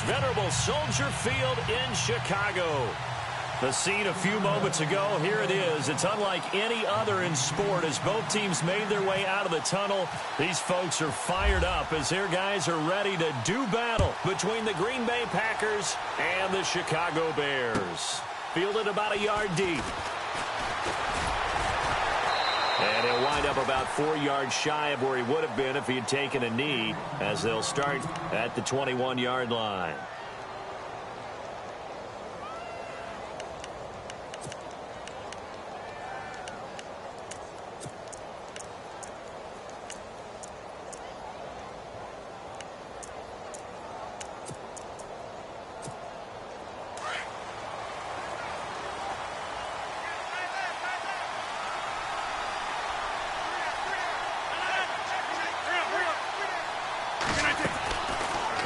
venerable Soldier Field in Chicago. The scene a few moments ago, here it is. It's unlike any other in sport as both teams made their way out of the tunnel. These folks are fired up as their guys are ready to do battle between the Green Bay Packers and the Chicago Bears. Fielded about a yard deep. And he'll wind up about 4 yards shy of where he would have been if he had taken a knee, as they'll start at the 21-yard line.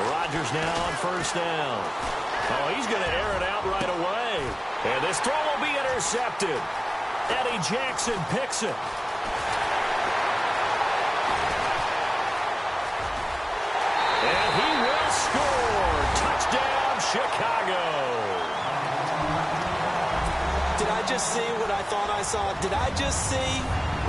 Rodgers now on first down. Oh, he's going to air it out right away. And this throw will be intercepted. Eddie Jackson picks it. And he will score. Touchdown, Chicago. Did I just see what I thought I saw? Did I just see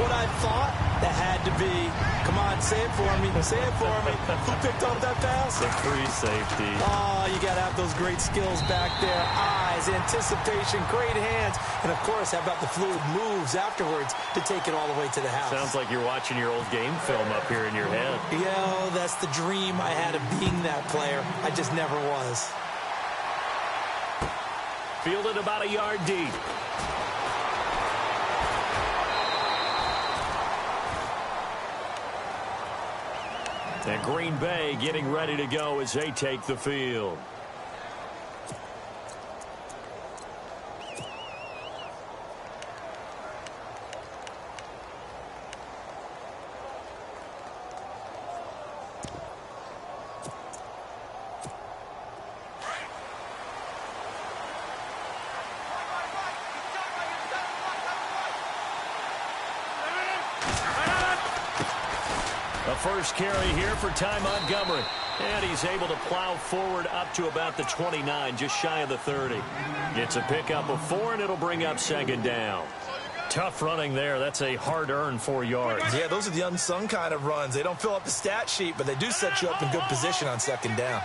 what I thought? That had to be. Come on, say it for me. Say it for me. Who picked up that pass? The free safety. Oh, you got to have those great skills back there. Eyes, anticipation, great hands. And, of course, how about the fluid moves afterwards to take it all the way to the house? Sounds like you're watching your old game film up here in your head. Yeah, that's the dream I had of being that player. I just never was. Fielded about a yard deep. And Green Bay getting ready to go as they take the field. First carry here for Ty Montgomery. And he's able to plow forward up to about the 29, just shy of the 30. Gets a pickup of 4, and it'll bring up second down. Tough running there. That's a hard-earned 4 yards. Yeah, those are the unsung kind of runs. They don't fill up the stat sheet, but they do set you up in good position on second down.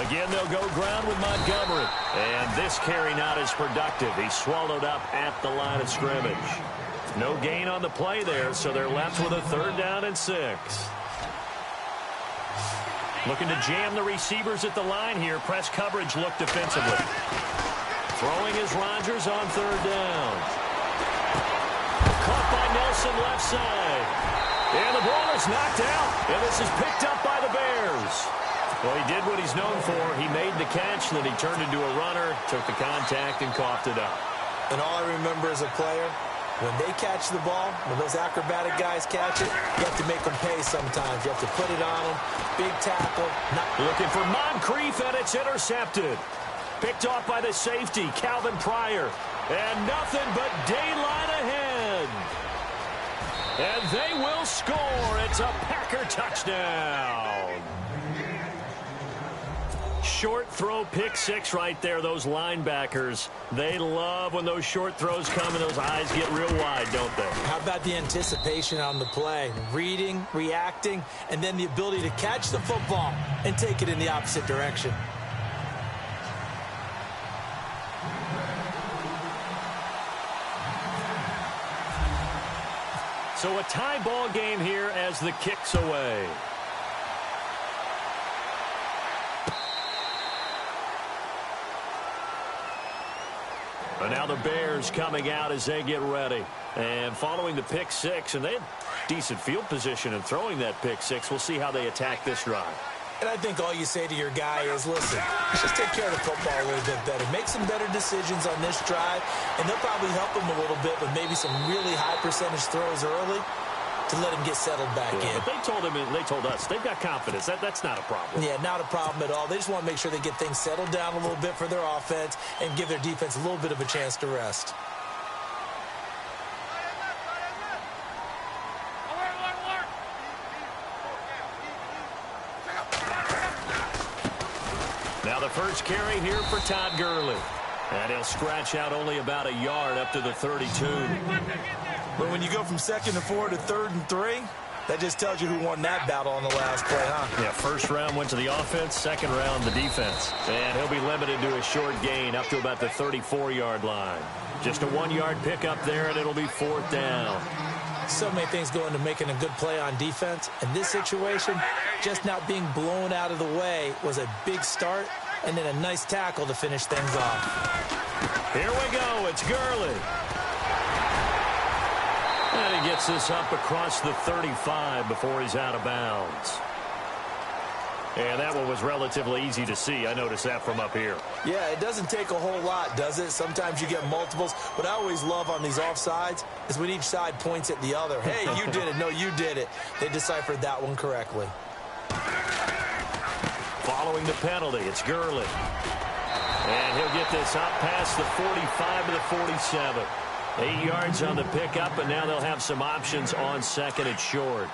Again, they'll go ground with Montgomery. And this carry not as productive. He's swallowed up at the line of scrimmage. No gain on the play there, so they're left with a 3rd down and 6. Looking to jam the receivers at the line here. Press coverage look defensively. Throwing is Rodgers on 3rd down. Caught by Nelson left side. And the ball is knocked out. And this is picked up by the Bears. Well, he did what he's known for. He made the catch, then he turned into a runner, took the contact, and coughed it up. And all I remember as a player, when they catch the ball, when those acrobatic guys catch it, you have to make them pay sometimes. You have to put it on them. Big tackle. Looking for Moncrief, and it's intercepted. Picked off by the safety, Calvin Pryor. And nothing but daylight ahead. And they will score. It's a Packer touchdown. Short throw, pick 6 right there. Those linebackers, they love when those short throws come and those eyes get real wide, don't they? How about the anticipation on the play? Reading, reacting, and then the ability to catch the football and take it in the opposite direction. So a tie ball game here as the kick's away. But now the Bears coming out as they get ready. And following the pick 6, and they had decent field position in throwing that pick 6. We'll see how they attack this drive. And I think all you say to your guy is, listen, just take care of the football a little bit better. Make some better decisions on this drive, and they'll probably help him a little bit with maybe some really high percentage throws early to let him get settled back in. But they told him, and they told us, they've got confidence. That's not a problem. Yeah, not a problem at all. They just want to make sure they get things settled down a little bit for their offense and give their defense a little bit of a chance to rest. Now the first carry here for Todd Gurley. And he'll scratch out only about a yard up to the 32. But when you go from 2nd and 4 to 3rd and 3, that just tells you who won that battle on the last play, huh? Yeah, first round went to the offense, second round the defense. And he'll be limited to a short gain up to about the 34-yard line. Just a 1-yard pickup there, and it'll be 4th down. So many things go into making a good play on defense. In this situation, just not being blown out of the way was a big start, and then a nice tackle to finish things off. Here we go. It's Gurley. And he gets this up across the 35 before he's out of bounds. And that one was relatively easy to see. I noticed that from up here. Yeah, it doesn't take a whole lot, does it? Sometimes you get multiples. What I always love on these offsides is when each side points at the other. Hey, you did it. No, you did it. They deciphered that one correctly. Following the penalty, it's Gurley. And he'll get this up past the 45 to the 47. 8 yards on the pickup, and now they'll have some options on 2nd and short.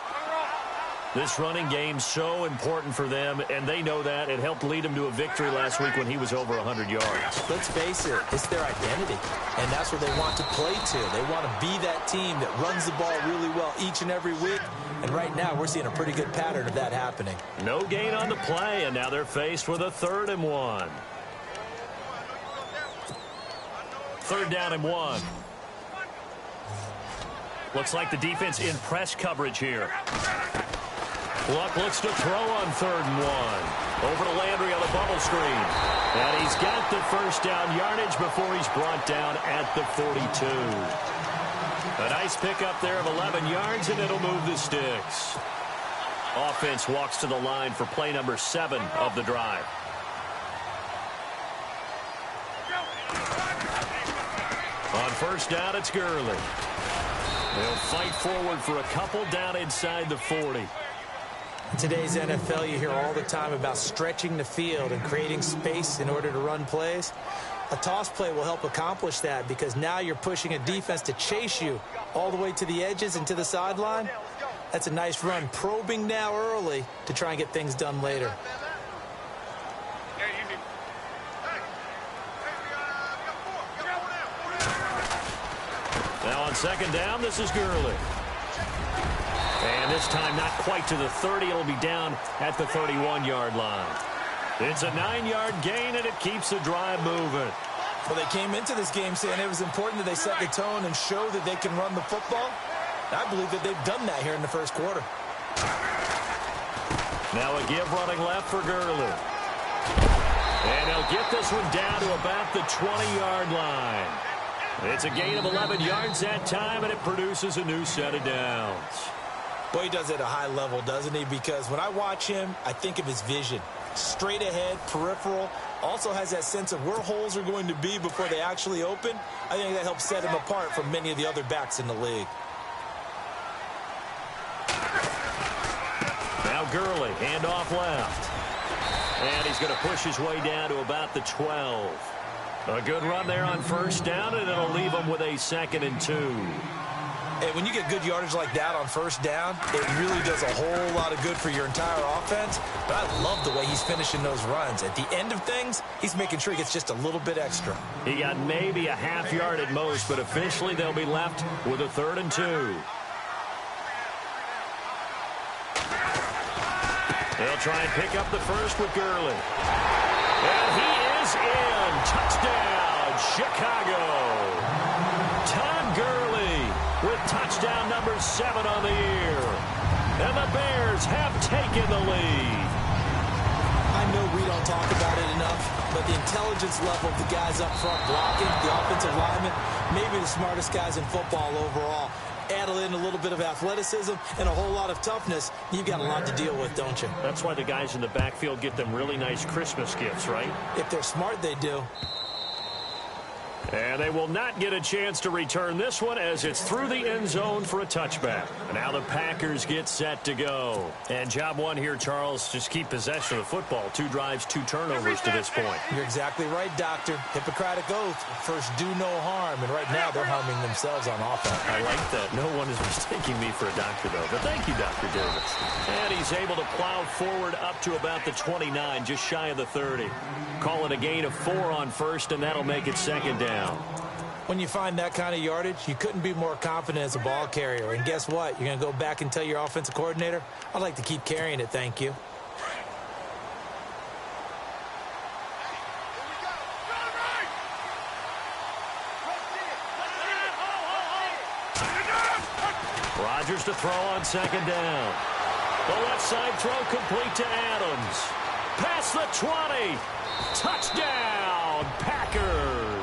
This running game's so important for them, and they know that. It helped lead them to a victory last week when he was over 100 yards. Let's face it, it's their identity, and that's where they want to play to. They want to be that team that runs the ball really well each and every week, and right now we're seeing a pretty good pattern of that happening. No gain on the play, and now they're faced with a 3rd and 1. 3rd down and 1. Looks like the defense in press coverage here. Luck looks to throw on 3rd and 1. Over to Landry on the bubble screen. And he's got the first down yardage before he's brought down at the 42. A nice pickup there of 11 yards, and it'll move the sticks. Offense walks to the line for play number 7 of the drive. On first down, it's Gurley. They'll fight forward for a couple down inside the 40. In today's NFL, you hear all the time about stretching the field and creating space in order to run plays. A toss play will help accomplish that because now you're pushing a defense to chase you all the way to the edges and to the sideline. That's a nice run, probing now early to try and get things done later. Now on 2nd down, this is Gurley. And this time not quite to the 30. It'll be down at the 31-yard line. It's a 9-yard gain, and it keeps the drive moving. Well, they came into this game saying it was important that they set the tone and show that they can run the football. I believe that they've done that here in the first quarter. Now a give running left for Gurley. And he'll get this one down to about the 20-yard line. It's a gain of 11 yards that time, and it produces a new set of downs. Boy, he does it at a high level, doesn't he? Because when I watch him, I think of his vision. Straight ahead, peripheral. Also has that sense of where holes are going to be before they actually open. I think that helps set him apart from many of the other backs in the league. Now Gurley, handoff left. And he's going to push his way down to about the 12. A good run there on first down, and it'll leave him with a 2nd and 2. Hey, when you get good yardage like that on first down, it really does a whole lot of good for your entire offense. But I love the way he's finishing those runs. At the end of things, he's making sure he gets just a little bit extra. He got maybe a half yard at most, but officially they'll be left with a 3rd and 2. They'll try and pick up the first with Gurley. And he is in. Touchdown, Chicago. Todd Gurley with touchdown number 7 on the year. And the Bears have taken the lead. I know we don't talk about it enough, but the intelligence level of the guys up front blocking, the offensive linemen, maybe the smartest guys in football overall. Add in a little bit of athleticism and a whole lot of toughness, you've got a lot to deal with, don't you? That's why the guys in the backfield get them really nice Christmas gifts, right? If they're smart, they do. And they will not get a chance to return this one as it's through the end zone for a touchback. And now the Packers get set to go. And job one here, Charles, just keep possession of the football. 2 drives, 2 turnovers to this point. You're exactly right, Doctor. Hippocratic oath. First, do no harm. And right now, they're harming themselves on offense. I like that. No one is mistaking me for a doctor, though. But thank you, Dr. Davis. And he's able to plow forward up to about the 29, just shy of the 30. Call it a gain of 4 on first, and that'll make it second down. When you find that kind of yardage, you couldn't be more confident as a ball carrier. And guess what? You're going to go back and tell your offensive coordinator, I'd like to keep carrying it, thank you. Rodgers to throw on second down. The left side throw complete to Adams. Past the 20. Touchdown, Packers.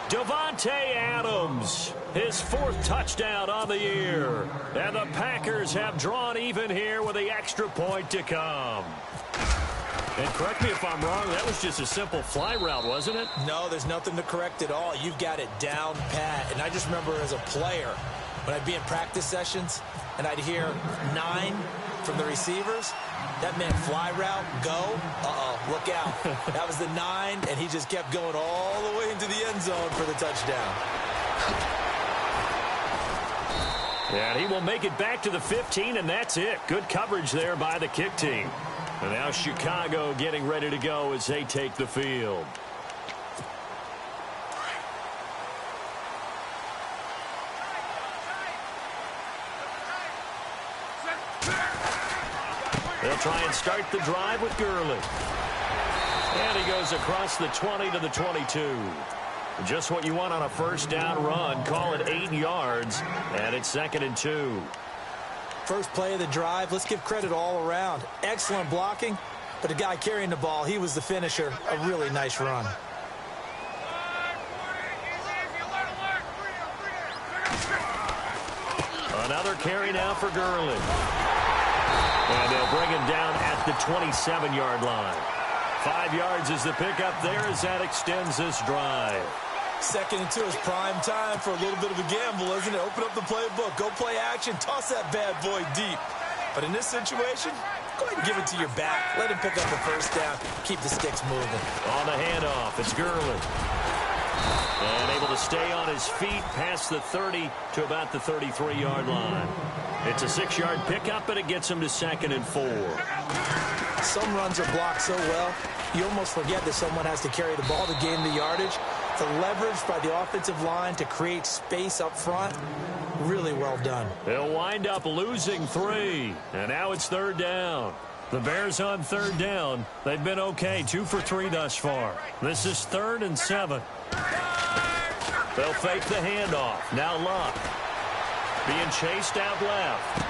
Davante Adams, his 4th touchdown on the year. And the Packers have drawn even here with the extra point to come. And correct me if I'm wrong, that was just a simple fly route, wasn't it? No, there's nothing to correct at all. You've got it down pat. And I just remember as a player, when I'd be in practice sessions and I'd hear 9 from the receivers, that meant fly route, go, look out. That was the 9, and he just kept going all the way into the end zone for the touchdown. And he will make it back to the 15, and that's it. Good coverage there by the kick team. And now Chicago getting ready to go as they take the field. They'll try and start the drive with Gurley. And he goes across the 20 to the 22. Just what you want on a first down run. Call it 8 yards, and it's 2nd and 2. First play of the drive, let's give credit all around. Excellent blocking, but the guy carrying the ball, he was the finisher. A really nice run. Another carry now for Gurley. And they'll bring him down at the 27-yard line. 5 yards is the pickup there as that extends this drive. 2nd and 2 is prime time for a little bit of a gamble, isn't it? Open up the playbook, go play action, toss that bad boy deep. But in this situation, go ahead and give it to your back. Let him pick up the first down, keep the sticks moving. On the handoff, it's Gurley. And able to stay on his feet past the 30 to about the 33-yard line. It's a 6-yard pickup, but it gets him to 2nd and 4. Some runs are blocked so well, you almost forget that someone has to carry the ball to gain the yardage. The leverage by the offensive line to create space up front, really well done. They'll wind up losing 3, and now it's 3rd down. The Bears on 3rd down. They've been okay, 2 for 3 thus far. This is 3rd and 7. They'll fake the handoff. Now Luck. Being chased out left.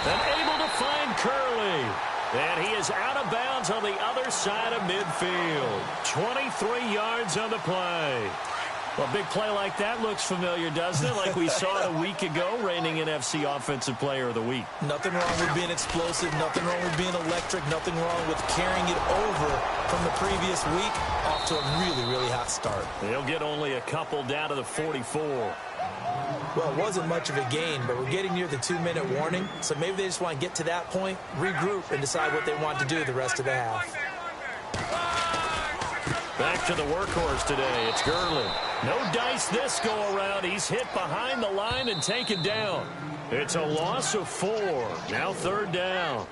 And able to find Curley. And he is out of bounds on the other side of midfield. 23 yards on the play. Well, a big play like that looks familiar, doesn't it? Like we saw it a week ago, reigning NFC Offensive Player of the Week. Nothing wrong with being explosive. Nothing wrong with being electric. Nothing wrong with carrying it over from the previous week. Off to a really, really hot start. They'll get only a couple down to the 44. Well, it wasn't much of a gain, but we're getting near the 2-minute warning. So maybe they just want to get to that point, regroup, and decide what they want to do the rest of the half. Back to the workhorse today. It's Gurley. No dice this go-around. He's hit behind the line and taken down. It's a loss of 4. Now 3rd down.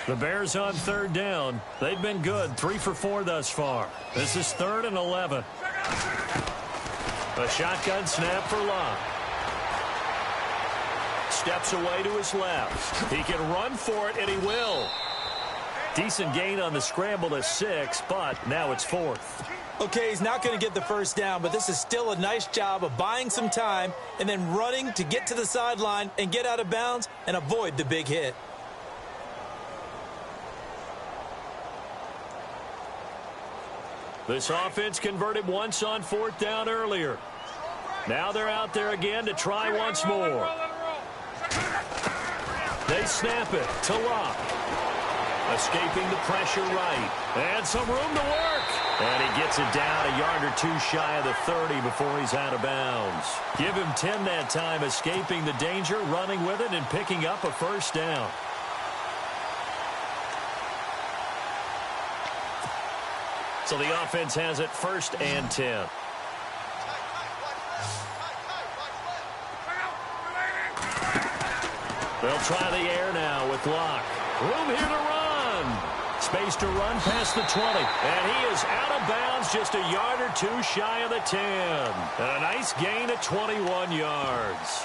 The Bears on 3rd down. They've been good. 3 for 4 thus far. This is 3rd and 11. A shotgun snap for Luck. Steps away to his left. He can run for it, and he will. Decent gain on the scramble to 6, but now it's 4th. Okay, he's not going to get the first down, but this is still a nice job of buying some time and then running to get to the sideline and get out of bounds and avoid the big hit. This offense converted once on 4th down earlier. Now they're out there again to try once more. They snap it to Luck. Escaping the pressure right. And some room to work. And he gets it down a yard or two shy of the 30 before he's out of bounds. Give him 10 that time, escaping the danger, running with it, and picking up a first down. So the offense has it 1st and 10. They'll try the air now with Locke. Room here to run. Space to run past the 20. And he is out of bounds just a yard or two shy of the 10. And a nice gain of 21 yards.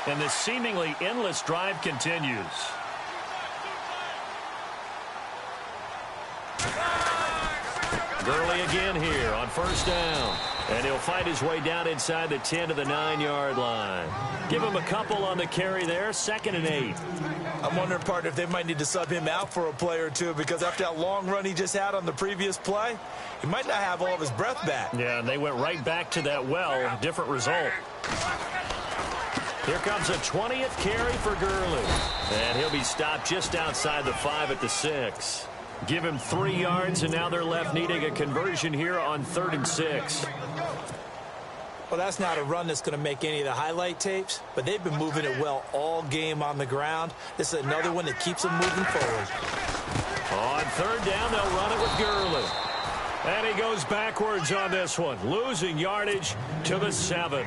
And this seemingly endless drive continues. Gurley again here on 1st down. And he'll fight his way down inside the 10 to the 9-yard line. Give him a couple on the carry there, 2nd and 8. I'm wondering, partner, if they might need to sub him out for a play or two, because after that long run he just had on the previous play, he might not have all of his breath back. Yeah, and they went right back to that well. Different result. Here comes a 20th carry for Gurley. And he'll be stopped just outside the 5 at the 6. Give him 3 yards, and now they're left needing a conversion here on 3rd and 6. Well, that's not a run that's going to make any of the highlight tapes, but they've been moving it well all game on the ground. This is another one that keeps them moving forward. On 3rd down, they'll run it with Gurley. And he goes backwards on this one, losing yardage to the 7.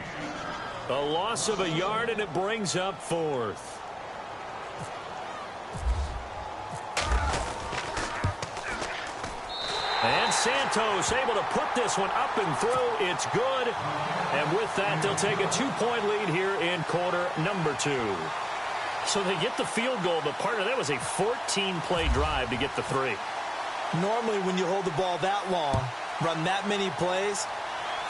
A loss of a yard, and it brings up 4th. And Santos able to put this one up and through. It's good. And with that, they'll take a 2-point lead here in quarter number 2. So they get the field goal, but partner, that was a 14-play drive to get the 3. Normally, when you hold the ball that long, run that many plays,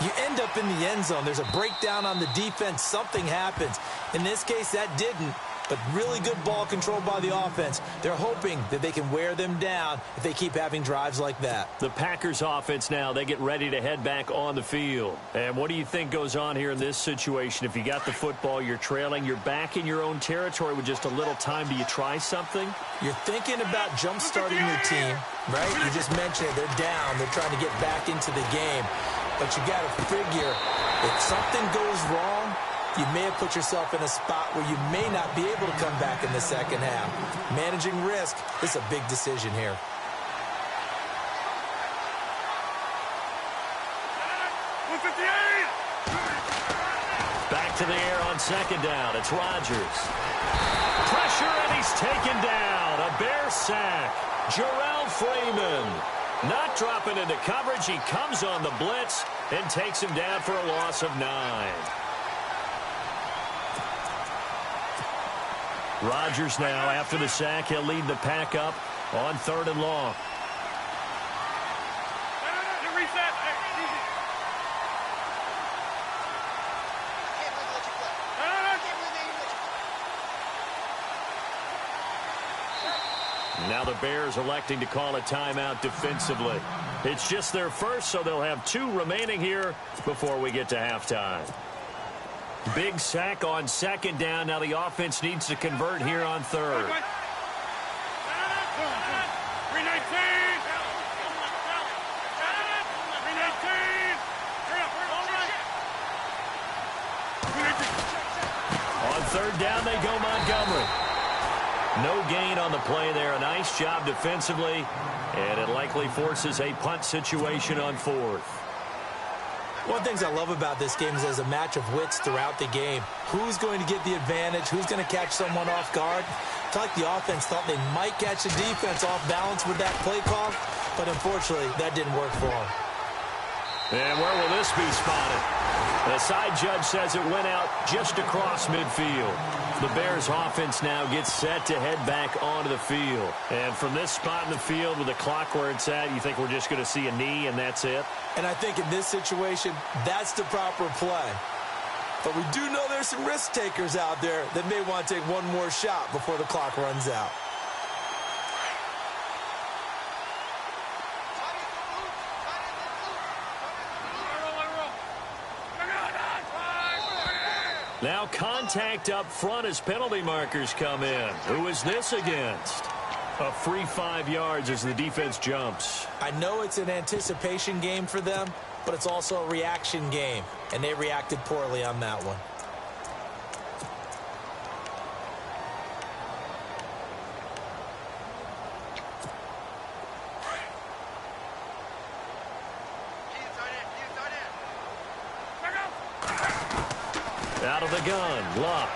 you end up in the end zone. There's a breakdown on the defense. Something happens. In this case, that didn't. But really good ball control by the offense. They're hoping that they can wear them down if they keep having drives like that. The Packers offense now, they get ready to head back on the field. And what do you think goes on here in this situation? If you got the football, you're trailing, you're back in your own territory with just a little time. Do you try something? You're thinking about jump-starting your team, right? You just mentioned it. They're down. They're trying to get back into the game. But you got to figure, if something goes wrong, you may have put yourself in a spot where you may not be able to come back in the second half. Managing risk is a big decision here. Back to the air on 2nd down. It's Rodgers. Pressure, and he's taken down. A Bear sack. Jarrell Freeman not dropping into coverage. He comes on the blitz and takes him down for a loss of 9. Rodgers now, after the sack, he'll lead the pack up on 3rd and long. Now the Bears electing to call a timeout defensively. It's just their first, so they'll have 2 remaining here before we get to halftime. Big sack on 2nd down. Now the offense needs to convert here on 3rd. On 3rd down, they go Montgomery. No gain on the play there. A nice job defensively, and it likely forces a punt situation on 4th. One of the things I love about this game is there's a match of wits throughout the game. Who's going to get the advantage? Who's going to catch someone off guard? I feel like the offense thought they might catch the defense off balance with that play call, but unfortunately, that didn't work for them. And where will this be spotted? The side judge says it went out just across midfield. The Bears offense now gets set to head back onto the field. And from this spot in the field with the clock where it's at, you think we're just going to see a knee and that's it? And I think in this situation, that's the proper play. But we do know there's some risk takers out there that may want to take one more shot before the clock runs out. Now contact up front as penalty markers come in. Who is this against? A free 5 yards as the defense jumps. I know it's an anticipation game for them, but it's also a reaction game, and they reacted poorly on that one. Out of the gun, Luck.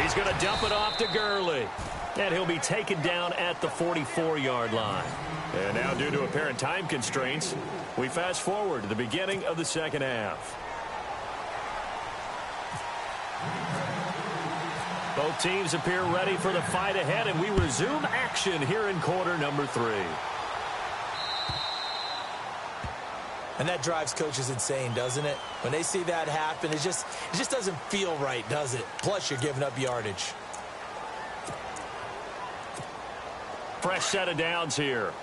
He's going to dump it off to Gurley. And he'll be taken down at the 44-yard line. And now, due to apparent time constraints, we fast forward to the beginning of the second half. Both teams appear ready for the fight ahead, and we resume action here in quarter number 3. And that drives coaches insane, doesn't it? When they see that happen, it just doesn't feel right, does it? Plus, you're giving up yardage. Fresh set of downs here.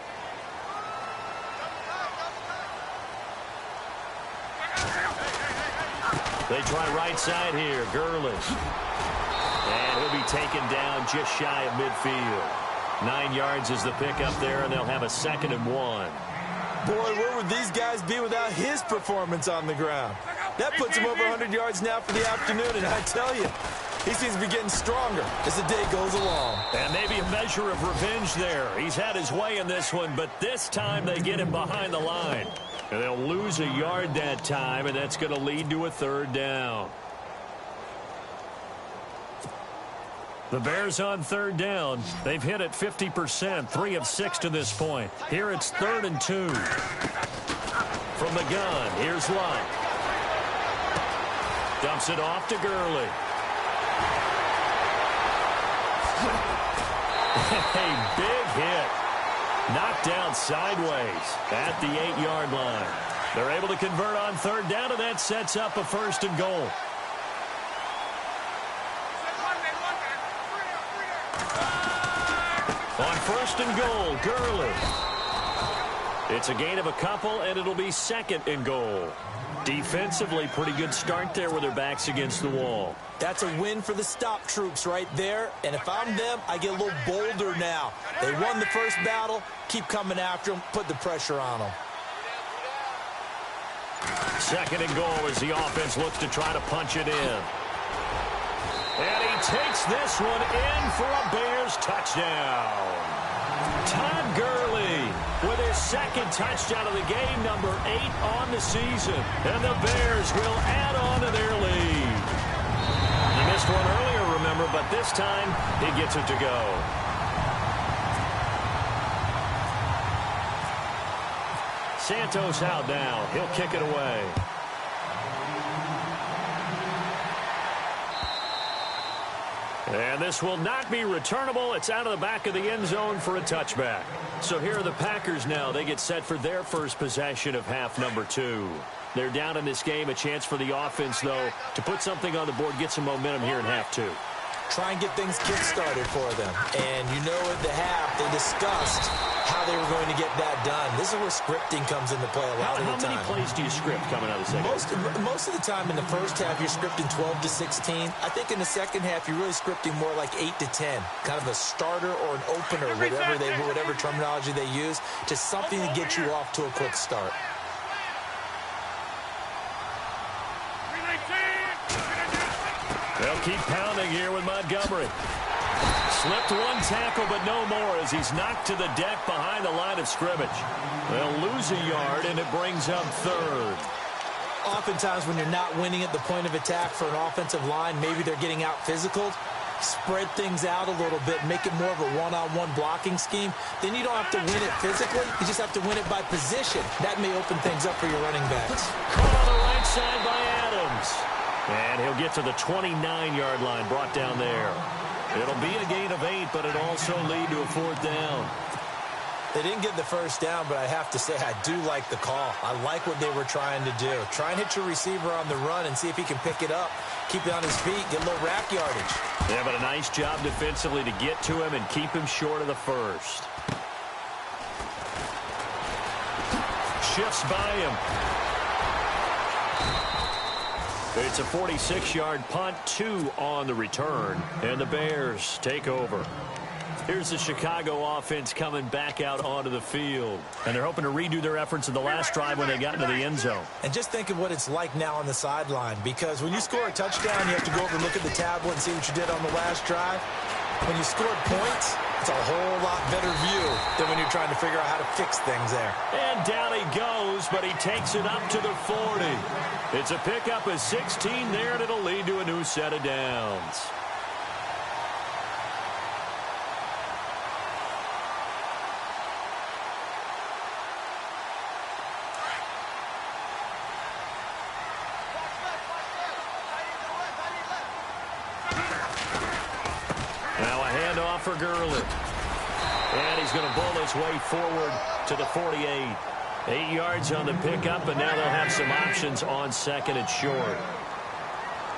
They try right side here. Gurley. And he'll be taken down just shy of midfield. 9 yards is the pickup there, and they'll have a 2nd and 1. Boy, where would these guys be without his performance on the ground? That puts him over 100 yards now for the afternoon, and I tell you, he seems to be getting stronger as the day goes along. And maybe a measure of revenge there. He's had his way in this one, but this time they get him behind the line. And they'll lose a yard that time, and that's going to lead to a 3rd down. The Bears on 3rd down. They've hit it 50%, 3 of 6 to this point. Here it's 3rd and 2. From the gun, here's Luck. Dumps it off to Gurley. A big hit. Knocked down sideways at the 8-yard line. They're able to convert on 3rd down, and that sets up a 1st and goal. On 1st and goal, Gurley. It's a gain of a couple, and it'll be 2nd and goal. Defensively, pretty good start there with their backs against the wall. That's a win for the stop troops right there. And if I'm them, I get a little bolder now. They won the first battle. Keep coming after them. Put the pressure on them. 2nd and goal as the offense looks to try to punch it in. And he takes this one in for a Bears touchdown. Todd Gurley with his 2nd touchdown of the game, number 8 on the season. And the Bears will add on to their lead. He missed one earlier, remember, but this time he gets it to go. Santos out now. He'll kick it away. And this will not be returnable. It's out of the back of the end zone for a touchback. So here are the Packers now. They get set for their first possession of half number 2. They're down in this game. A chance for the offense, though, to put something on the board, get some momentum here in half 2. Try and get things kick-started for them. And you know at the half, they discussed how they were going to get that done. This is where scripting comes into play a lot of the time. How many plays do you script coming out of the second half? Most of the time in the first half, you're scripting 12 to 16. I think in the second half, you're really scripting more like 8 to 10. Kind of a starter or an opener, whatever terminology they use, just something to get you off to a quick start. They'll keep pounding here with Montgomery. Slipped one tackle, but no more as he's knocked to the deck behind the line of scrimmage. They'll lose a yard, and it brings up 3rd. Oftentimes when you're not winning at the point of attack for an offensive line, maybe they're getting out physical, spread things out a little bit, make it more of a one-on-one blocking scheme. Then you don't have to win it physically. You just have to win it by position. That may open things up for your running backs. Caught on the right side by Adams. And he'll get to the 29-yard line, brought down there. It'll be a gain of 8, but it'll also lead to a 4th down. They didn't get the first down, but I have to say I do like the call. I like what they were trying to do. Try and hit your receiver on the run and see if he can pick it up, keep it on his feet, get a little rack yardage. Yeah, but a nice job defensively to get to him and keep him short of the first. Shifts by him. It's a 46-yard punt, 2 on the return, and the Bears take over. Here's the Chicago offense coming back out onto the field. And they're hoping to redo their efforts in the last drive when they got into the end zone. And just think of what it's like now on the sideline, because when you score a touchdown, you have to go over and look at the tablet and see what you did on the last drive. When you scored points, it's a whole lot better view than when you're trying to figure out how to fix things there. And down he goes, but he takes it up to the 40. It's a pickup of 16 there, and it'll lead to a new set of downs. For Gurley. And he's going to bull his way forward to the 48. 8 yards on the pickup, and now they'll have some options on second and short.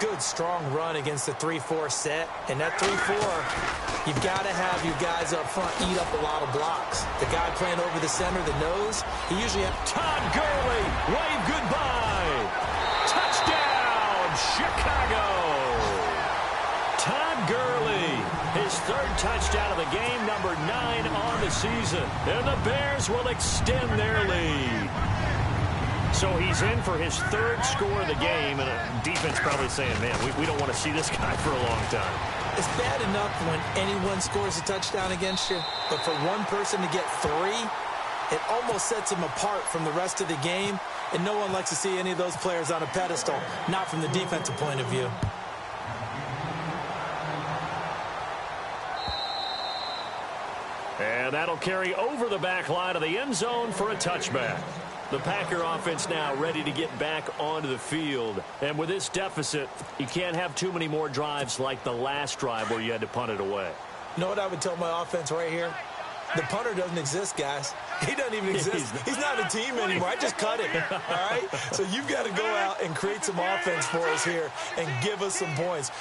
Good, strong run against the 3-4 set. And that 3-4, you've got to have your guys up front eat up a lot of blocks. The guy playing over the center, the nose, he usually has... Todd Gurley, wave goodbye. Touchdown, Chicago. Todd Gurley, his third touchdown of the game, number 9 on the season. And the Bears will extend their lead. So he's in for his third score of the game, and a defense probably saying, man, we don't want to see this guy for a long time. It's bad enough when anyone scores a touchdown against you, but for one person to get 3, it almost sets him apart from the rest of the game, and no one likes to see any of those players on a pedestal, not from the defensive point of view. And that'll carry over the back line of the end zone for a touchback. The Packer offense now ready to get back onto the field. And with this deficit, you can't have too many more drives like the last drive where you had to punt it away. You know what I would tell my offense right here? The punter doesn't exist, guys. He doesn't even exist. He's not a team anymore. I just cut him, all right? So you've got to go out and create some offense for us here and give us some points.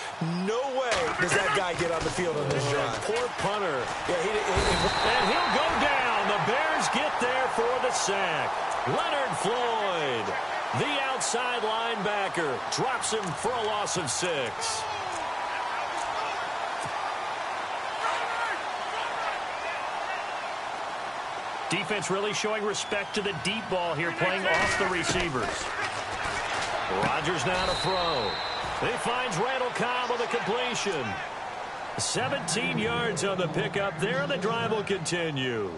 No way does that guy get on the field on this drive. Poor punter. Yeah, and he'll go down. The Bears get there for the sack. Leonard Floyd, the outside linebacker, drops him for a loss of 6. Defense really showing respect to the deep ball here, playing off the receivers. Rodgers now to throw. He finds Randall Cobb with a completion. 17 yards on the pickup there, and the drive will continue.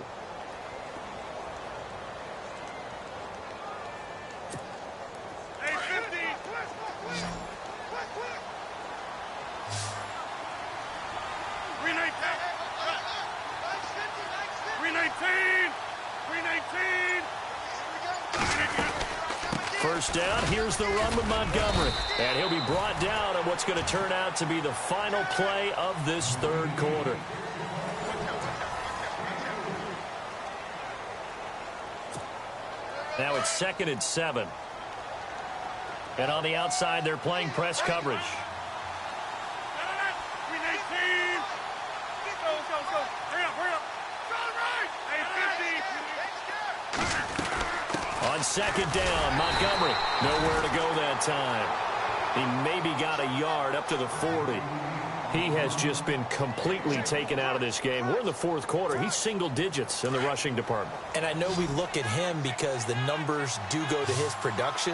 First down, here's the run with Montgomery. And he'll be brought down on what's going to turn out to be the final play of this third quarter. Now it's 2nd and 7. And on the outside, they're playing press coverage. On 2nd down, Montgomery, nowhere to go that time. He maybe got a yard up to the 40. He has just been completely taken out of this game. We're in the 4th quarter. He's single digits in the rushing department. And I know we look at him because the numbers do go to his production.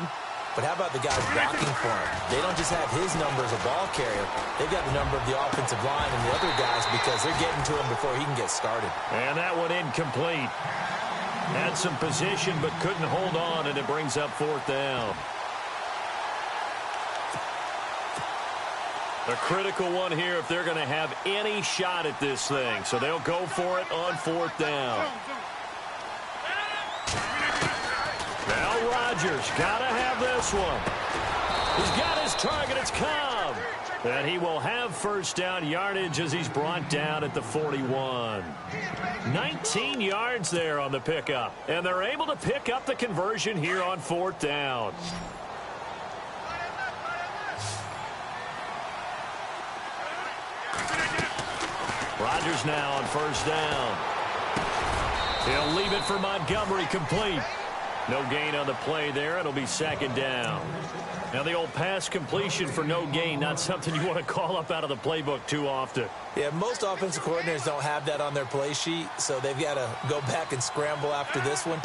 But how about the guys blocking for him? They don't just have his number as a ball carrier. They've got the number of the offensive line and the other guys because they're getting to him before he can get started. And that one incomplete. Had some position but couldn't hold on, and it brings up 4th down. A critical one here if they're going to have any shot at this thing. So they'll go for it on 4th down. Now Rodgers got to have this one. He's got his target. It's Cobb. And he will have first down yardage as he's brought down at the 41. 19 yards there on the pickup. And they're able to pick up the conversion here on 4th down. Rodgers now on first down. He'll leave it for Montgomery complete. No gain on the play there. It'll be second down. Now, the old pass completion for no gain, not something you want to call up out of the playbook too often. Yeah, most offensive coordinators don't have that on their play sheet, so they've got to go back and scramble after this one.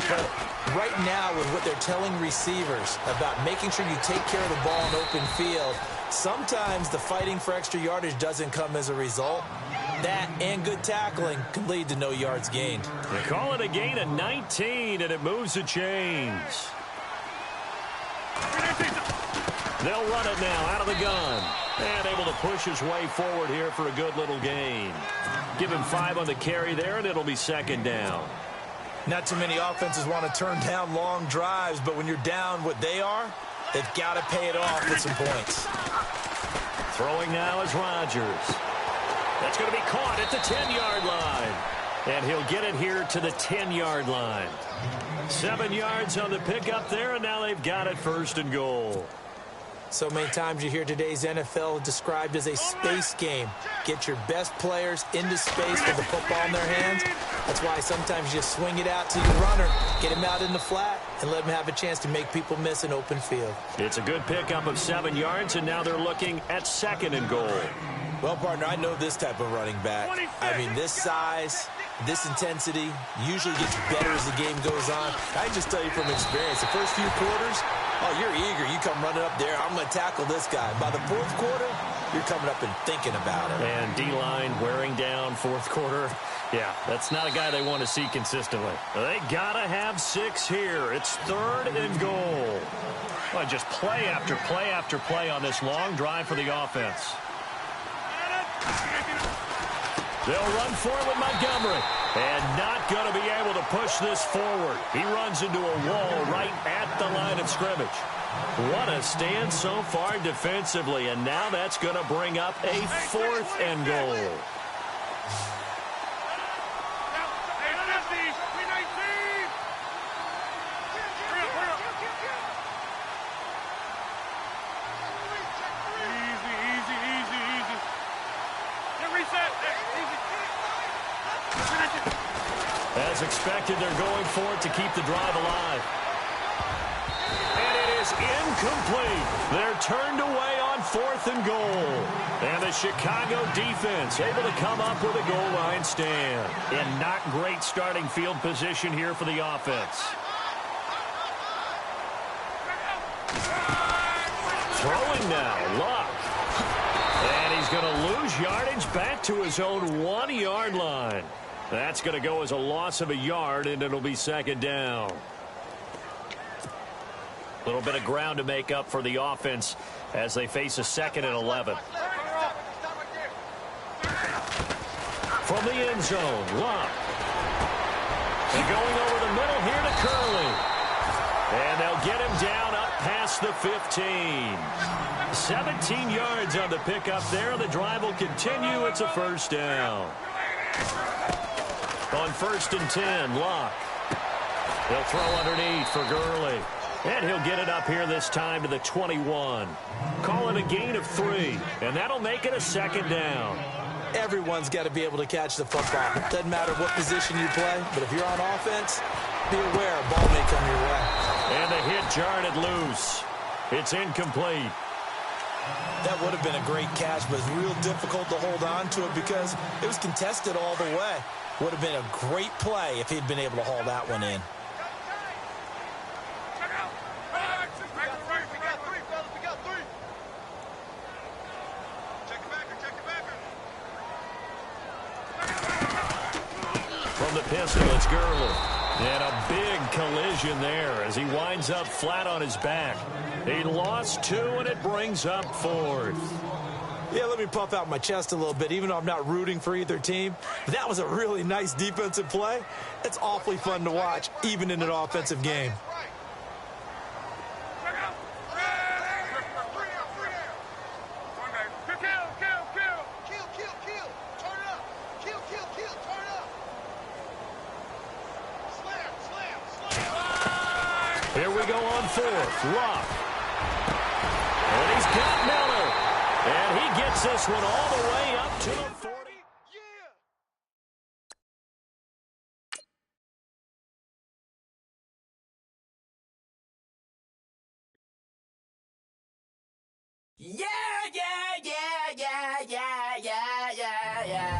But right now, with what they're telling receivers about making sure you take care of the ball in open field, sometimes the fighting for extra yardage doesn't come as a result. That and good tackling can lead to no yards gained. They call it a gain of 19, and it moves the chains. They'll run it now out of the gun. And able to push his way forward here for a good little gain. Give him 5 on the carry there, and it'll be second down. Not too many offenses want to turn down long drives, but when you're down what they are, they've got to pay it off with some points. Throwing now is Rodgers. That's going to be caught at the 10-yard line. And he'll get it here to the 10-yard line. 7 yards on the pickup there, and now they've got it first and goal. So many times you hear today's NFL described as a space game. Get your best players into space with the football in their hands. That's why sometimes you just swing it out to your runner, get him out in the flat, and let him have a chance to make people miss an open field. It's a good pickup of 7 yards, and now they're looking at second and goal. Well, partner, I know this type of running back. I mean, this size, this intensity usually gets better as the game goes on. I can just tell you from experience, the first few quarters, oh, you're eager. You come running up there, I'm going to tackle this guy. By the fourth quarter, you're coming up and thinking about it. And D-line wearing down fourth quarter. Yeah, that's not a guy they want to see consistently. They got to have 6 here. It's third and goal. Well, just play after play after play on this long drive for the offense. They'll run for it with Montgomery. And not going to be able to push this forward. He runs into a wall right at the line of scrimmage. What a stand so far defensively. And now that's going to bring up a 4th and goal. As expected, they're going for it to keep the drive alive. And it is incomplete. They're turned away on 4th and goal. And the Chicago defense able to come up with a goal line stand. And not great starting field position here for the offense. Throwing now, Luck. And he's going to lose yardage back to his own 1-yard line. That's going to go as a loss of a yard, and it'll be second down. A little bit of ground to make up for the offense as they face a 2nd and 11. From the end zone, Luck. And going over the middle here to Curley. And they'll get him down up past the 15. 17 yards on the pickup there. The drive will continue. It's a first down. On 1st and 10, Luck. He'll throw underneath for Gurley. And he'll get it up here this time to the 21. Call it a gain of 3. And that'll make it a second down. Everyone's got to be able to catch the football. Doesn't matter what position you play, but if you're on offense, be aware a ball may come your way. And the hit jarred it loose. It's incomplete. That would have been a great catch, but it's real difficult to hold on to it because it was contested all the way. Would have been a great play if he'd been able to haul that one in. From the pistol, it's Gurley. And a big collision there as he winds up flat on his back. He lost 2, and it brings up 4th. Yeah, let me puff out my chest a little bit, even though I'm not rooting for either team. That was a really nice defensive play. It's awfully fun to watch, even in an offensive game. Here we go on 4th. Luck. And he's got Miller. And he gets this one all the way up to the 40. yeah, yeah, yeah, yeah.